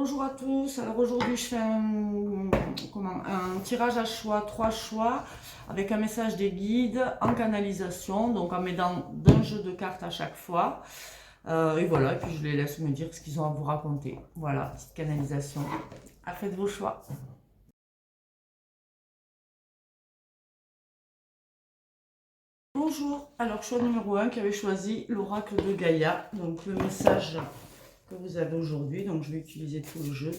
Bonjour à tous, alors aujourd'hui je fais un tirage à choix, 3 choix, avec un message des guides en canalisation, donc en mettant d'un jeu de cartes à chaque fois. Et voilà, et puis je les laisse me dire ce qu'ils ont à vous raconter. Voilà, petite canalisation. Faites vos choix. Bonjour, alors choix numéro 1 qui avait choisi l'oracle de Gaïa, donc le message que vous avez aujourd'hui, donc je vais utiliser tout le jeu.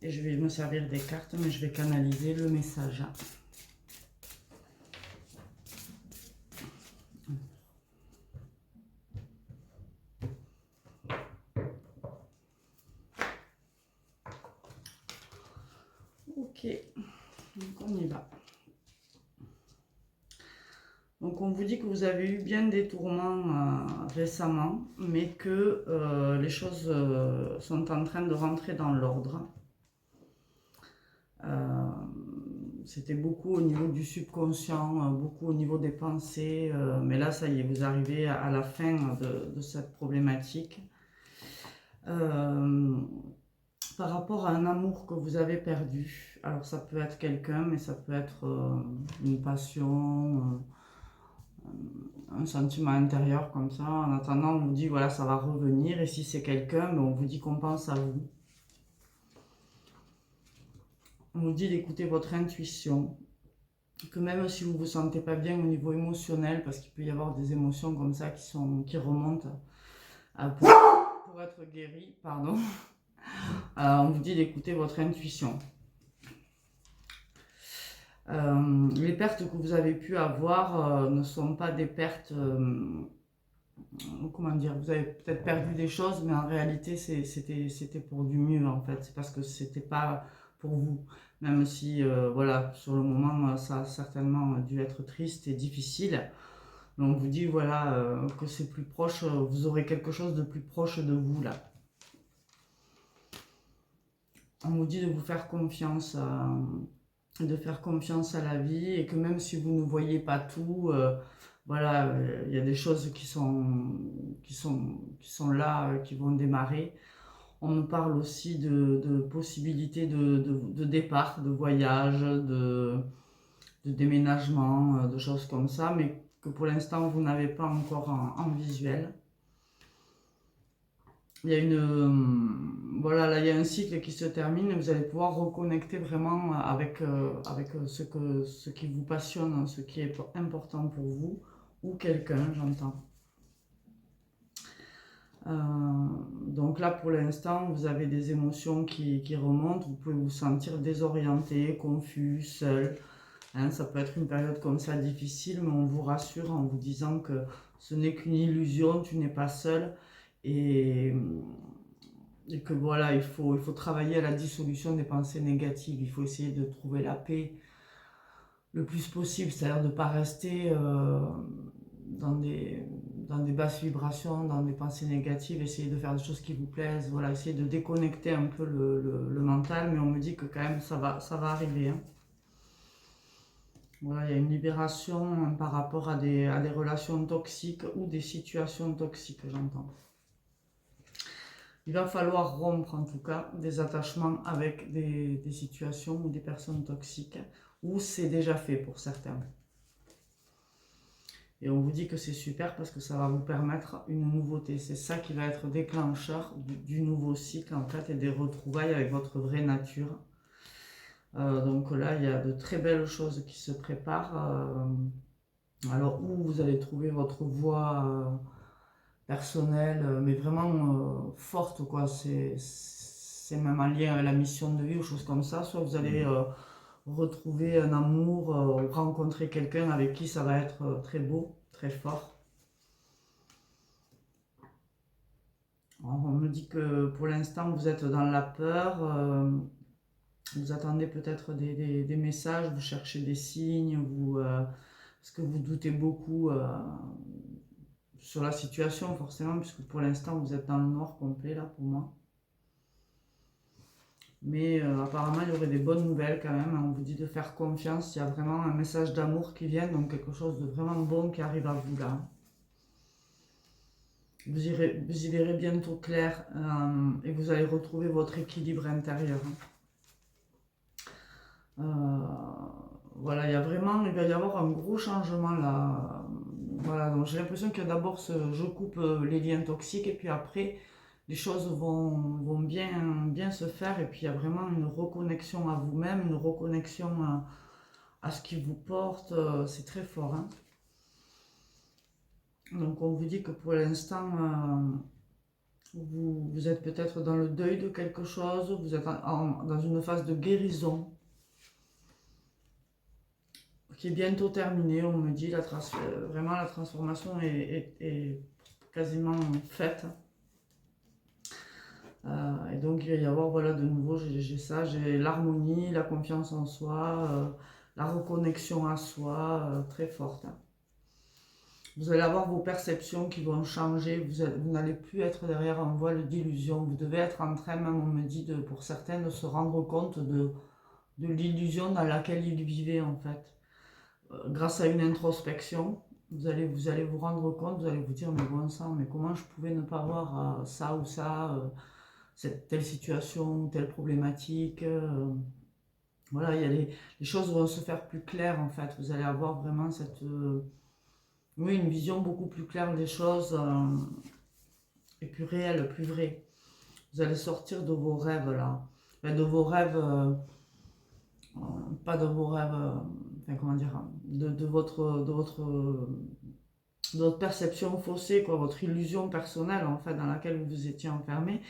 Et je vais me servir des cartes, mais je vais canaliser le message. Ok, donc on y va. Donc on vous dit que vous avez eu bien des tourments récemment, mais que les choses sont en train de rentrer dans l'ordre. C'était beaucoup au niveau du subconscient, beaucoup au niveau des pensées, mais là ça y est, vous arrivez à la fin de cette problématique. Par rapport à un amour que vous avez perdu, alors ça peut être quelqu'un, mais ça peut être une passion, un sentiment intérieur comme ça. En attendant, on vous dit voilà, ça va revenir, et si c'est quelqu'un, on vous dit qu'on pense à vous. On vous dit d'écouter votre intuition, que même si vous ne vous sentez pas bien au niveau émotionnel, parce qu'il peut y avoir des émotions comme ça qui remontent pour être guéri, pardon. On vous dit d'écouter votre intuition. Les pertes que vous avez pu avoir ne sont pas des pertes, comment dire, vous avez peut-être perdu des choses, mais en réalité c'était pour du mieux en fait, c'est parce que c'était pas pour vous, même si voilà, sur le moment ça a certainement dû être triste et difficile, mais on vous dit voilà que c'est plus proche, vous aurez quelque chose de plus proche de vous là. On vous dit de vous faire confiance à la vie, et que même si vous ne voyez pas tout, voilà, il y a des choses qui sont là, qui vont démarrer. On me parle aussi de possibilités de départ, de voyage, de déménagement, de choses comme ça, mais que pour l'instant vous n'avez pas encore en visuel. Il y a voilà, là il y a un cycle qui se termine, et vous allez pouvoir reconnecter vraiment avec ce qui vous passionne, ce qui est important pour vous, ou quelqu'un, j'entends. Donc là pour l'instant vous avez des émotions qui remontent, vous pouvez vous sentir désorienté, confus, seul. Hein, ça peut être une période comme ça difficile, mais on vous rassure en vous disant que ce n'est qu'une illusion, tu n'es pas seul, et que voilà, il faut travailler à la dissolution des pensées négatives. Il faut essayer de trouver la paix le plus possible, c'est-à-dire de ne pas rester dans des basses vibrations, dans des pensées négatives, essayer de faire des choses qui vous plaisent, voilà, essayer de déconnecter un peu le mental, mais on me dit que quand même ça va arriver. Hein. Voilà, il y a une libération par rapport à des relations toxiques ou des situations toxiques, j'entends. Il va falloir rompre en tout cas des attachements avec des situations ou des personnes toxiques, ou c'est déjà fait pour certains. Et on vous dit que c'est super parce que ça va vous permettre une nouveauté. C'est ça qui va être déclencheur du nouveau cycle en fait, et des retrouvailles avec votre vraie nature. Donc là, il y a de très belles choses qui se préparent. Alors où vous allez trouver votre voie personnelle, mais vraiment forte, quoi. C'est même en lien avec la mission de vie ou choses comme ça. Soit vous allez retrouver un amour, rencontrer quelqu'un avec qui ça va être très beau, très fort. Alors, on me dit que pour l'instant vous êtes dans la peur, vous attendez peut-être des messages, vous cherchez des signes, parce que vous doutez beaucoup sur la situation forcément, puisque pour l'instant vous êtes dans le noir complet là pour moi. Mais apparemment il y aurait des bonnes nouvelles quand même, on vous dit de faire confiance, il y a vraiment un message d'amour qui vient, donc quelque chose de vraiment bon qui arrive à vous là. vous y verrez bientôt clair et vous allez retrouver votre équilibre intérieur. Voilà, il va y avoir un gros changement là. Voilà, donc j'ai l'impression que d'abord je coupe les liens toxiques et puis après les choses vont bien se faire et puis il y a vraiment une reconnexion à vous-même, une reconnexion à ce qui vous porte, c'est très fort, hein. Donc on vous dit que pour l'instant, vous êtes peut-être dans le deuil de quelque chose, vous êtes dans une phase de guérison qui est bientôt terminée, on me dit, vraiment la transformation est quasiment faite. Et donc il va y avoir, voilà, de nouveau, j'ai ça, j'ai l'harmonie, la confiance en soi, la reconnexion à soi, très forte, hein. Vous allez avoir vos perceptions qui vont changer, vous n'allez plus être derrière un voile d'illusion, vous devez être en train, même on me dit, pour certains, de se rendre compte de l'illusion dans laquelle ils vivaient en fait. Grâce à une introspection, vous allez vous rendre compte, vous allez vous dire, mais bon sang, mais comment je pouvais ne pas voir ça ou ça, telle situation, telle problématique, voilà, les choses vont se faire plus claires en fait, vous allez avoir vraiment oui, une vision beaucoup plus claire des choses et plus réelle, plus vraie. Vous allez sortir de vos rêves là, enfin, de vos rêves, pas de vos rêves, enfin comment dire, de votre perception faussée, quoi, votre illusion personnelle en fait dans laquelle vous vous étiez enfermé.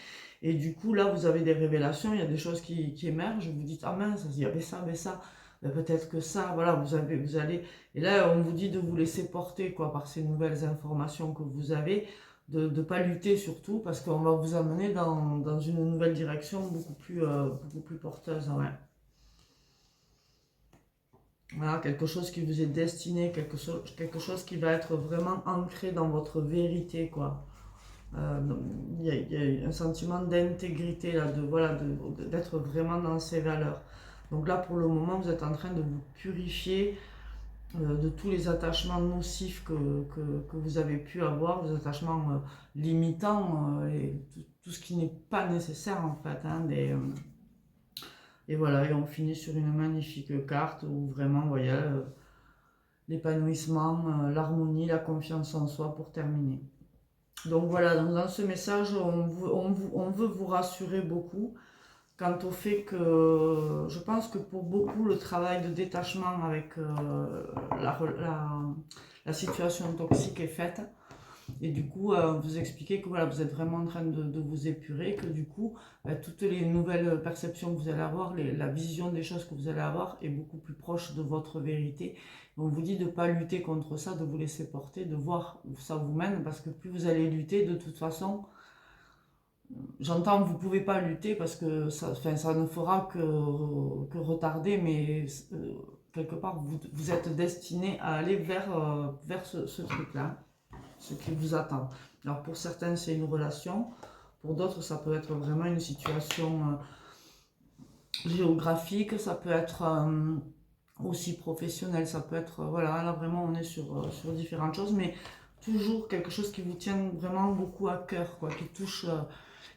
Et du coup là vous avez des révélations, il y a des choses qui émergent, vous dites ah mince, il y avait ça, mais ça, peut-être que ça, voilà, vous allez, et là on vous dit de vous laisser porter quoi par ces nouvelles informations que vous avez, de ne pas lutter surtout parce qu'on va vous amener dans une nouvelle direction beaucoup plus porteuse, ouais. Voilà, quelque chose qui vous est destiné, quelque chose qui va être vraiment ancré dans votre vérité, quoi. Il y a un sentiment d'intégrité, là, voilà, d'être vraiment dans ses valeurs. Donc là, pour le moment, vous êtes en train de vous purifier de tous les attachements nocifs que vous avez pu avoir, des attachements limitants, et tout ce qui n'est pas nécessaire, en fait, hein, et voilà, et on finit sur une magnifique carte où vraiment, vous voyez, l'épanouissement, l'harmonie, la confiance en soi pour terminer. Donc voilà, donc dans ce message, on veut vous rassurer beaucoup quant au fait que je pense que pour beaucoup, le travail de détachement avec la situation toxique est faite. Et du coup, vous expliquez que voilà, vous êtes vraiment en train de vous épurer, que du coup, toutes les nouvelles perceptions que vous allez avoir, la vision des choses que vous allez avoir est beaucoup plus proche de votre vérité. On vous dit de ne pas lutter contre ça, de vous laisser porter, de voir où ça vous mène, parce que plus vous allez lutter, de toute façon, j'entends que vous ne pouvez pas lutter parce que ça ne fera que retarder, mais quelque part, vous êtes destiné à aller vers ce truc-là, ce qui vous attend. Alors pour certains, c'est une relation, pour d'autres, ça peut être vraiment une situation géographique, ça peut être aussi professionnel, ça peut être, voilà, là vraiment on est sur différentes choses, mais toujours quelque chose qui vous tient vraiment beaucoup à cœur, quoi,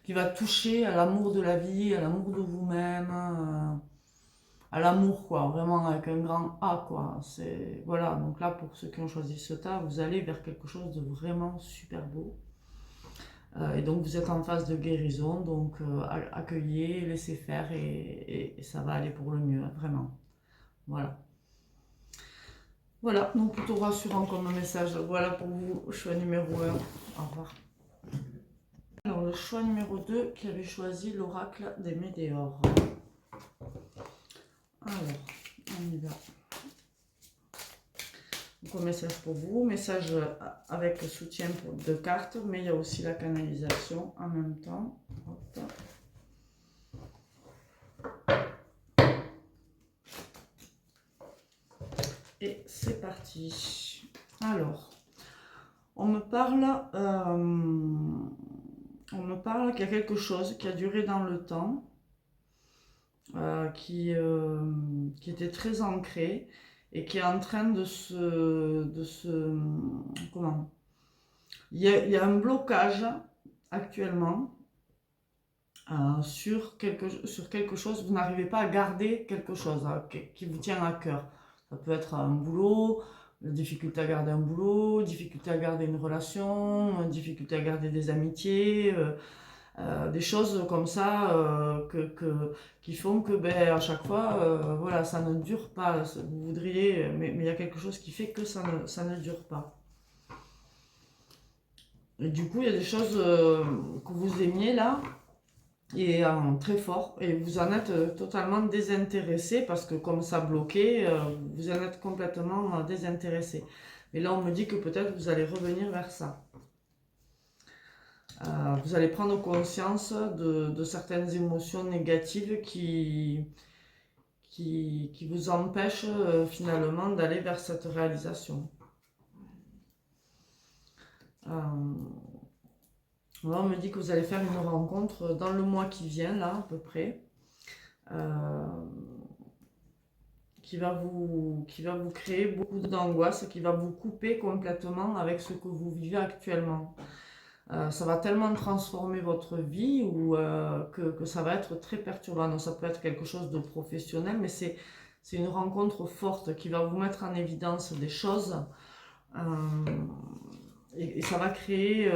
qui va toucher à l'amour de la vie, à l'amour de vous-même, à l'amour, quoi, vraiment avec un grand A, quoi. C'est, voilà, donc là, pour ceux qui ont choisi ce tas, vous allez vers quelque chose de vraiment super beau. Et donc vous êtes en phase de guérison, donc accueillez, laissez faire et ça va aller pour le mieux, hein, vraiment. Voilà. Voilà, donc plutôt rassurant comme message. Voilà pour vous, choix numéro 1. Au revoir. Alors le choix numéro 2 qui avait choisi l'oracle des météores. Alors, on y va. Donc un message pour vous, message avec le soutien de cartes, mais il y a aussi la canalisation en même temps. Hop. Et c'est parti. Alors, on me parle qu'il y a quelque chose qui a duré dans le temps, qui était très ancré et qui est en train de se comment Il y a un blocage actuellement sur quelque chose, vous n'arrivez pas à garder quelque chose qui vous tient à cœur. Ça peut être un boulot, difficulté à garder un boulot, difficulté à garder une relation, difficulté à garder des amitiés, des choses comme ça qui font que ben, à chaque fois, voilà, ça ne dure pas. Vous voudriez, mais il y a quelque chose qui fait que ça ne dure pas. Et du coup, il y a des choses que vous aimiez là, et très fort, et vous en êtes totalement désintéressé parce que comme ça bloqué, vous en êtes complètement désintéressé. Mais là, on me dit que peut-être vous allez revenir vers ça. Vous allez prendre conscience de certaines émotions négatives qui vous empêchent finalement d'aller vers cette réalisation. Là, on me dit que vous allez faire une rencontre dans le mois qui vient, là, à peu près, qui va vous créer beaucoup d'angoisse, qui va vous couper complètement avec ce que vous vivez actuellement. Ça va tellement transformer votre vie que ça va être très perturbant. Donc, ça peut être quelque chose de professionnel, mais c'est une rencontre forte qui va vous mettre en évidence des choses. Et ça va créer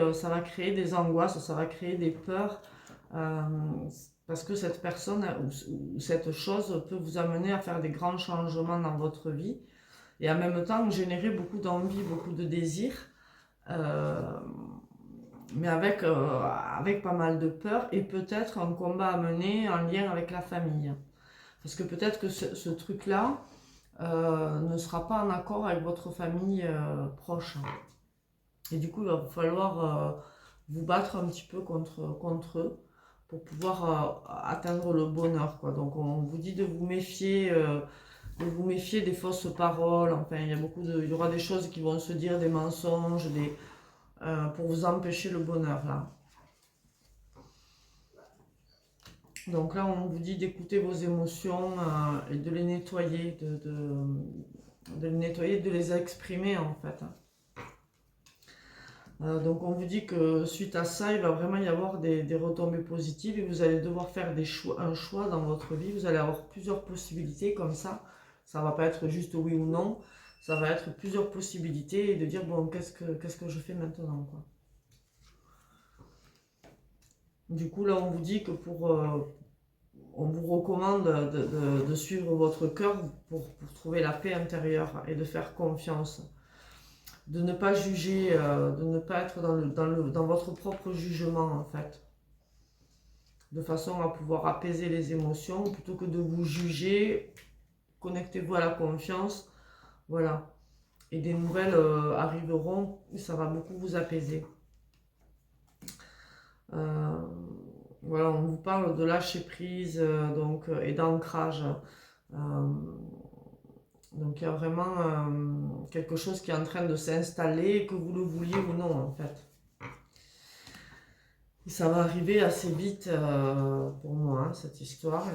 des angoisses, ça va créer des peurs, parce que cette personne ou cette chose peut vous amener à faire des grands changements dans votre vie et en même temps générer beaucoup d'envie, beaucoup de désirs, mais avec pas mal de peur et peut-être un combat à mener en lien avec la famille. Parce que peut-être que ce truc-là ne sera pas en accord avec votre famille proche. Et du coup, il va falloir vous battre un petit peu contre eux pour pouvoir atteindre le bonheur, quoi. Donc on vous dit de vous méfier des fausses paroles. Enfin, il y aura des choses qui vont se dire, des mensonges, pour vous empêcher le bonheur là. Donc là, on vous dit d'écouter vos émotions et de les nettoyer, de les nettoyer, de les exprimer en fait. Donc on vous dit que suite à ça, il va vraiment y avoir des retombées positives et vous allez devoir faire un choix dans votre vie. Vous allez avoir plusieurs possibilités comme ça. Ça ne va pas être juste oui ou non. Ça va être plusieurs possibilités et de dire bon, qu'est-ce que je fais maintenant, quoi. Du coup, là, on vous dit que on vous recommande de suivre votre cœur pour trouver la paix intérieure et de faire confiance. De ne pas juger, de ne pas être dans votre propre jugement en fait. De façon à pouvoir apaiser les émotions, plutôt que de vous juger, connectez-vous à la confiance, voilà. Et des nouvelles arriveront, ça va beaucoup vous apaiser. Voilà, on vous parle de lâcher prise et d'ancrage. Donc il y a vraiment quelque chose qui est en train de s'installer, que vous le vouliez ou non en fait. Et ça va arriver assez vite pour moi, hein, cette histoire.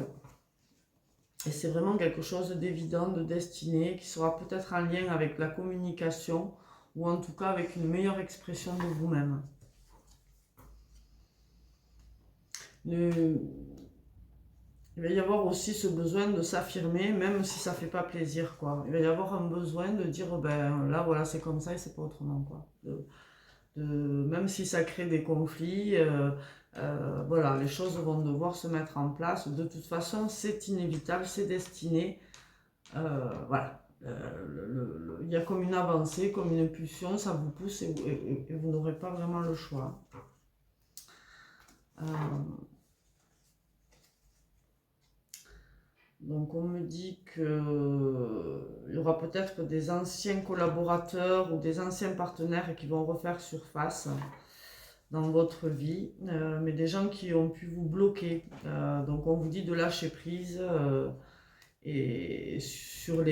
Et c'est vraiment quelque chose d'évident, de destiné, qui sera peut-être en lien avec la communication ou en tout cas avec une meilleure expression de vous-même. Il va y avoir aussi ce besoin de s'affirmer, même si ça ne fait pas plaisir, quoi. Il va y avoir un besoin de dire, ben là, voilà, c'est comme ça et c'est pas autrement, quoi. Même si ça crée des conflits, voilà, les choses vont devoir se mettre en place. De toute façon, c'est inévitable, c'est destiné. Voilà. Il y a comme une avancée, comme une pulsion, ça vous pousse et vous n'aurez pas vraiment le choix. Donc on me dit qu'il y aura peut-être des anciens collaborateurs ou des anciens partenaires qui vont refaire surface dans votre vie, mais des gens qui ont pu vous bloquer. Donc on vous dit de lâcher prise et sur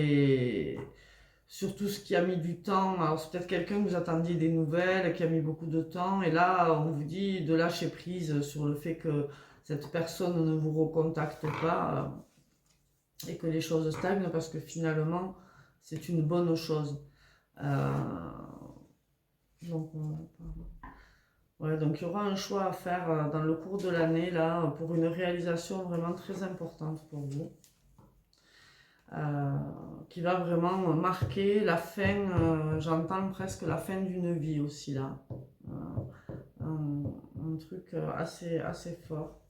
tout ce qui a mis du temps. Alors c'est peut-être quelqu'un que vous attendiez des nouvelles, qui a mis beaucoup de temps, et là on vous dit de lâcher prise sur le fait que cette personne ne vous recontacte pas. Et que les choses stagnent parce que finalement c'est une bonne chose. Donc Ouais, donc il y aura un choix à faire dans le cours de l'année, là, pour une réalisation vraiment très importante pour vous, euh, qui va vraiment marquer la fin, j'entends presque la fin d'une vie aussi, là. Un truc assez fort.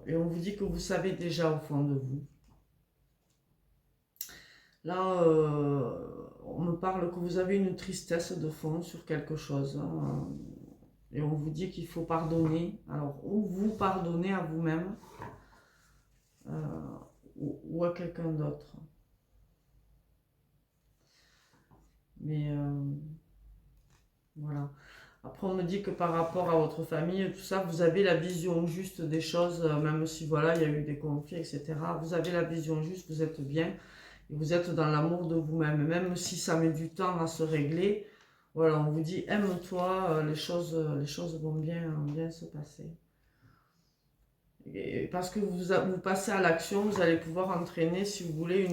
Et on vous dit que vous savez déjà au fond de vous. Là, on me parle que vous avez une tristesse de fond sur quelque chose, hein, et on vous dit qu'il faut pardonner. Alors, ou vous pardonnez à vous-même, ou à quelqu'un d'autre. Mais voilà. Après, on me dit que par rapport à votre famille, tout ça, vous avez la vision juste des choses, même si voilà, il y a eu des conflits, etc. Vous avez la vision juste, vous êtes bien, et vous êtes dans l'amour de vous-même. Même si ça met du temps à se régler, voilà, on vous dit aime-toi, les choses vont bien se passer. Et parce que vous passez à l'action, vous allez pouvoir entraîner, si vous voulez,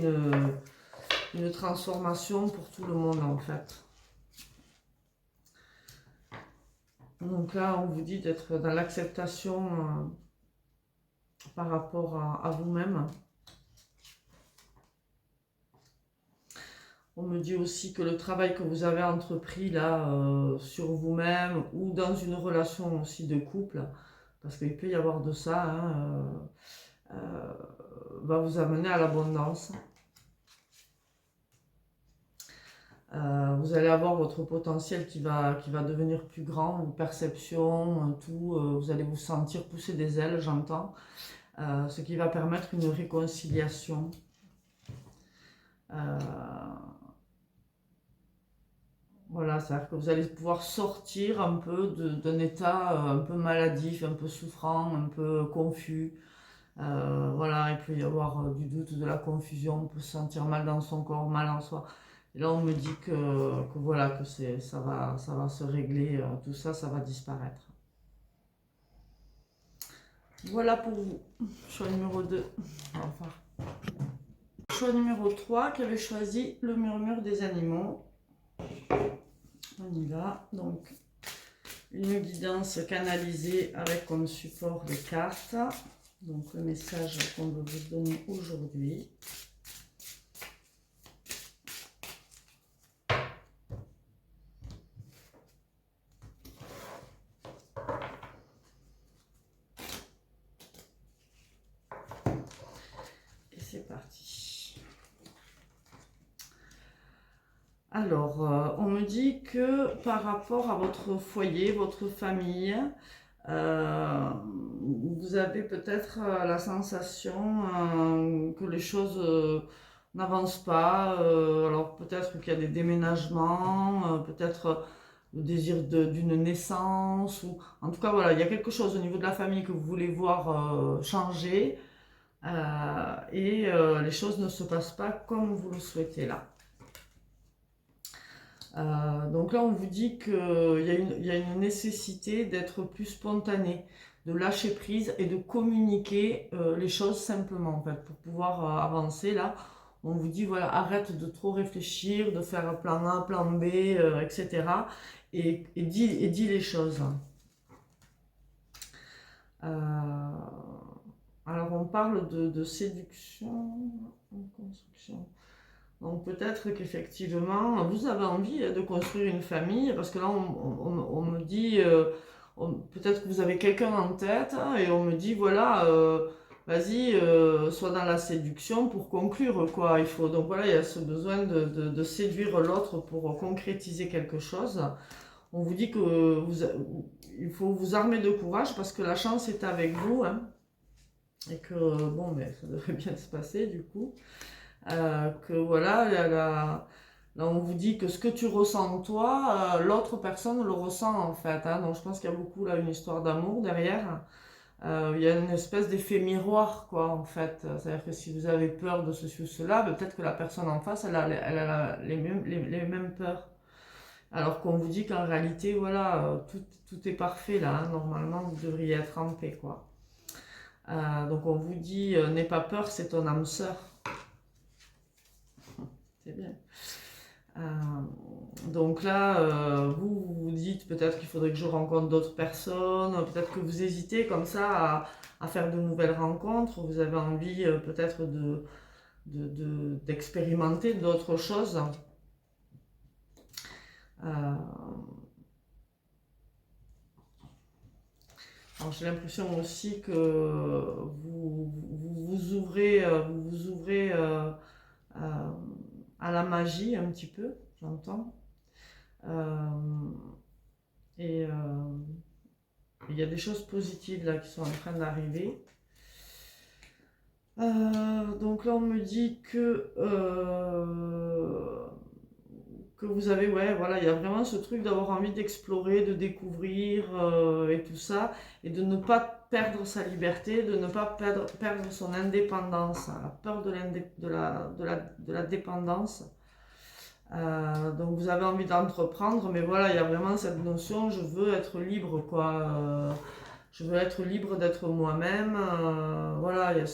une transformation pour tout le monde en fait. Donc là, on vous dit d'être dans l'acceptation par rapport à vous-même. On me dit aussi que le travail que vous avez entrepris là sur vous-même ou dans une relation aussi de couple, parce qu'il peut y avoir de ça, hein, va vous amener à l'abondance. Vous allez avoir votre potentiel qui va devenir plus grand, vos perceptions, tout, vous allez vous sentir pousser des ailes, j'entends, ce qui va permettre une réconciliation. Voilà, c'est-à-dire que vous allez pouvoir sortir un peu d'un état un peu maladif, un peu souffrant, un peu confus. Voilà, il peut y avoir du doute, de la confusion, on peut se sentir mal dans son corps, mal en soi. Et là, on me dit que voilà, que ça va se régler, tout ça, ça va disparaître. Voilà pour vous. Choix numéro 2. Enfin. Choix numéro 3, qui avait choisi le murmure des animaux. On y va. Donc, une guidance canalisée avec comme support les cartes. Donc, le message qu'on veut vous donner aujourd'hui. Et c'est parti. Alors, on me dit que par rapport à votre foyer, votre famille, vous avez peut-être la sensation que les choses n'avancent pas. Alors peut-être qu'il y a des déménagements, peut-être le désir d'une naissance, ou en tout cas voilà, il y a quelque chose au niveau de la famille que vous voulez voir changer, et les choses ne se passent pas comme vous le souhaitez là. Donc là, on vous dit qu'il y a une nécessité d'être plus spontané, de lâcher prise et de communiquer les choses simplement, en fait, pour pouvoir avancer. Là, on vous dit, voilà, arrête de trop réfléchir, de faire plan A, plan B, etc. Et dis les choses. Alors, on parle de séduction, construction. Donc peut-être qu'effectivement, vous avez envie de construire une famille, parce que là, on me dit, peut-être que vous avez quelqu'un en tête, hein, et on me dit, voilà, vas-y, sois dans la séduction pour conclure, quoi. Il faut, donc voilà, il y a ce besoin de séduire l'autre pour concrétiser quelque chose. On vous dit que il faut vous armer de courage, parce que la chance est avec vous, hein, et que, bon, mais ça devrait bien se passer, du coup. Que voilà, là on vous dit que ce que tu ressens toi, l'autre personne le ressent en fait, hein. Donc je pense qu'il y a beaucoup là une histoire d'amour derrière. Il y a une espèce d'effet miroir quoi en fait. C'est-à-dire que si vous avez peur de ceci ou cela, peut-être que la personne en face elle a les mêmes peurs. Alors qu'on vous dit qu'en réalité voilà, tout est parfait là, hein. Normalement vous devriez être en paix quoi. Donc on vous dit n'aie pas peur, c'est ton âme sœur. C'est bien. Donc là, vous vous dites peut-être qu'il faudrait que je rencontre d'autres personnes, peut-être que vous hésitez comme ça à faire de nouvelles rencontres, vous avez envie peut-être d'expérimenter d'autres choses. Alors j'ai l'impression aussi que vous vous ouvrez à la magie un petit peu, j'entends. Et il y a des choses positives là qui sont en train d'arriver. Donc là on me dit que vous avez, ouais, voilà, il y a vraiment ce truc d'avoir envie d'explorer, de découvrir et tout ça, et de ne pas perdre sa liberté, de ne pas perdre son indépendance, la peur de la dépendance. Donc vous avez envie d'entreprendre, mais voilà, il y a vraiment cette notion, je veux être libre, quoi. Je veux être libre d'être moi-même. Voilà, il y a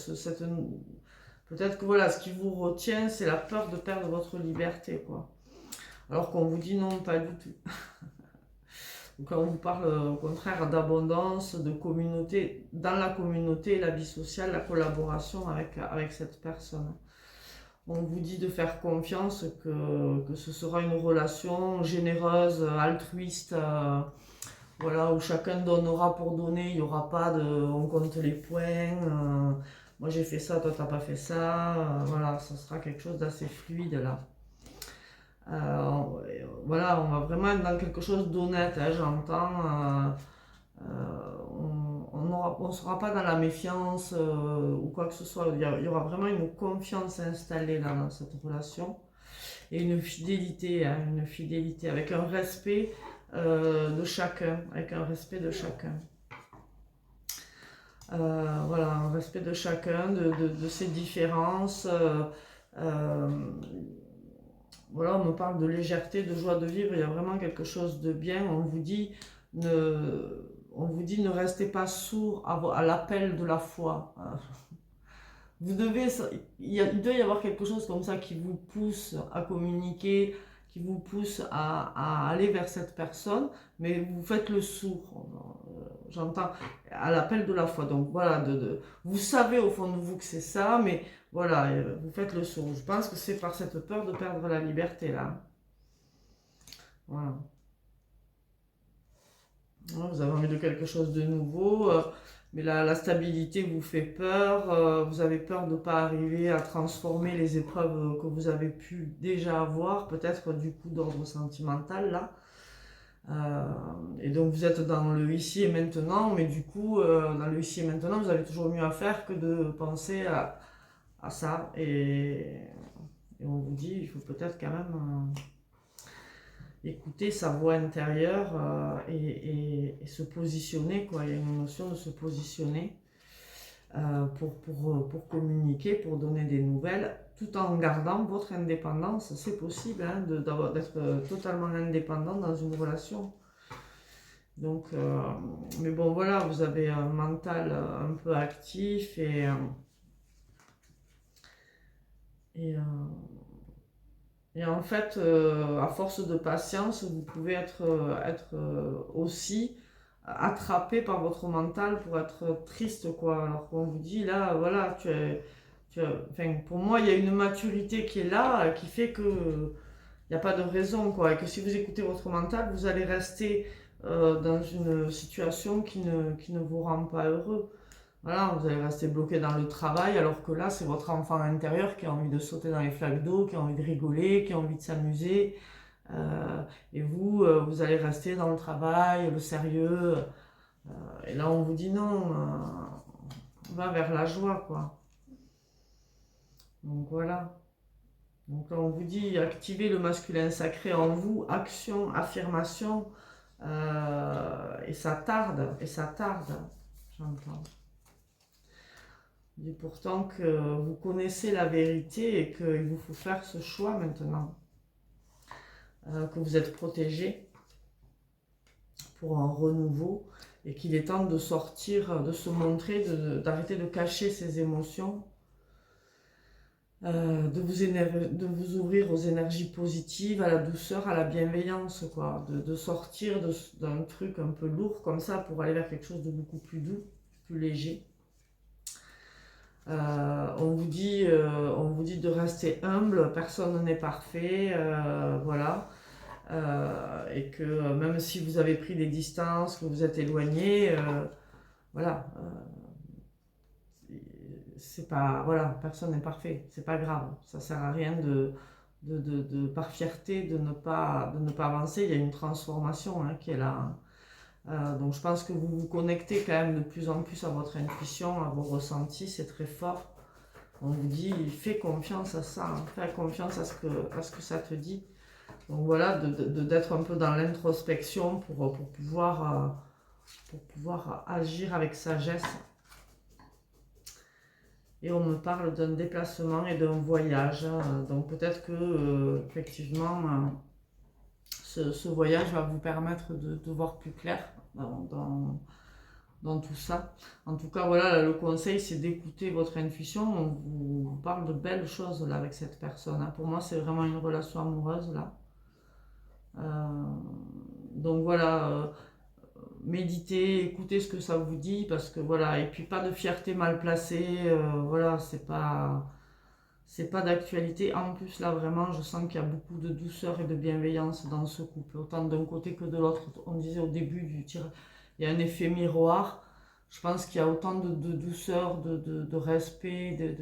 peut-être que voilà, ce qui vous retient, c'est la peur de perdre votre liberté, quoi. Alors qu'on vous dit non, pas du tout. Quand on vous parle au contraire d'abondance, de communauté, dans la communauté, la vie sociale, la collaboration avec cette personne. On vous dit de faire confiance que ce sera une relation généreuse, altruiste, voilà, où chacun donnera pour donner, il n'y aura pas de on compte les points, moi j'ai fait ça, toi t'as pas fait ça, voilà, ça sera quelque chose d'assez fluide là. Voilà, on va vraiment être dans quelque chose d'honnête, hein, j'entends. On ne sera pas dans la méfiance ou quoi que ce soit. Il y aura vraiment une confiance installée là, dans cette relation et une fidélité, hein, avec un respect de chacun, voilà, un respect de chacun, de ses différences. Voilà, on me parle de légèreté, de joie de vivre, il y a vraiment quelque chose de bien. On vous dit ne restez pas sourd à l'appel de la foi. Vous devez, il doit y avoir quelque chose comme ça qui vous pousse à communiquer, qui vous pousse à aller vers cette personne, mais vous faites le sourd. J'entends à l'appel de la foi. Donc voilà, vous savez au fond de vous que c'est ça, mais voilà, vous faites le sourd. Je pense que c'est par cette peur de perdre la liberté là. Voilà. Vous avez envie de quelque chose de nouveau, mais la stabilité vous fait peur. Vous avez peur de ne pas arriver à transformer les épreuves que vous avez pu déjà avoir, peut-être du coup d'ordre sentimental là. Et donc vous êtes dans le ici et maintenant, mais du coup, dans le ici et maintenant, vous avez toujours mieux à faire que de penser à ça. Et on vous dit, il faut peut-être quand même écouter sa voix intérieure et se positionner, quoi. Il y a une notion de se positionner pour communiquer, pour donner des nouvelles, tout en gardant votre indépendance. C'est possible hein, d'être totalement indépendant dans une relation. Donc, mais bon, voilà, vous avez un mental un peu actif et en fait, à force de patience, vous pouvez être aussi attrapé par votre mental pour être triste, quoi. Alors qu'on vous dit, là, voilà, enfin, pour moi, il y a une maturité qui est là, qui fait que il n'y a pas de raison, quoi. Et que si vous écoutez votre mental, vous allez rester dans une situation qui ne vous rend pas heureux. Voilà, vous allez rester bloqué dans le travail, alors que là, c'est votre enfant intérieur qui a envie de sauter dans les flaques d'eau, qui a envie de rigoler, qui a envie de s'amuser. Et vous, vous allez rester dans le travail, le sérieux. Et là, on vous dit non, va vers la joie, quoi. Donc voilà. Donc là, on vous dit activez le masculin sacré en vous, action, affirmation. Et ça tarde, j'entends. Et pourtant que vous connaissez la vérité et qu'il vous faut faire ce choix maintenant. Que vous êtes protégé pour un renouveau et qu'il est temps de sortir, de se montrer, d'arrêter de cacher ses émotions. de vous ouvrir aux énergies positives, à la douceur, à la bienveillance, quoi. De sortir d'un truc un peu lourd comme ça pour aller vers quelque chose de beaucoup plus doux, plus léger. On vous dit de rester humble, personne n'est parfait, voilà. Et que même si vous avez pris des distances, que vous êtes éloigné, voilà. C'est pas, voilà, personne n'est parfait, c'est pas grave, ça sert à rien par fierté de ne pas avancer. Il y a une transformation hein, qui est là. Donc je pense que vous vous connectez quand même de plus en plus à votre intuition, à vos ressentis, c'est très fort. On vous dit, fais confiance à ça, hein, fais confiance à ce que ça te dit. Donc voilà, d'être un peu dans l'introspection pour pouvoir agir avec sagesse. Et on me parle d'un déplacement et d'un voyage. Donc peut-être que effectivement, ce voyage va vous permettre de voir plus clair dans tout ça. En tout cas, voilà, le conseil, c'est d'écouter votre intuition. On vous parle de belles choses là avec cette personne. Hein. Pour moi, c'est vraiment une relation amoureuse là. Donc voilà, méditez, écoutez ce que ça vous dit, parce que voilà, et puis pas de fierté mal placée, voilà, c'est pas d'actualité. En plus là vraiment, je sens qu'il y a beaucoup de douceur et de bienveillance dans ce couple, autant d'un côté que de l'autre. On disait au début du tir, il y a un effet miroir. Je pense qu'il y a autant de douceur, de respect,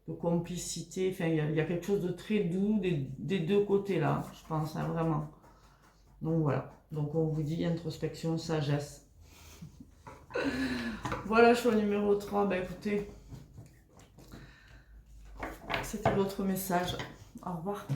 de complicité. Enfin, il y a quelque chose de très doux des deux côtés là, je pense, hein, vraiment. Donc voilà. Donc on vous dit introspection, sagesse. Voilà, choix numéro 3. Ben écoutez, c'était votre message. Au revoir.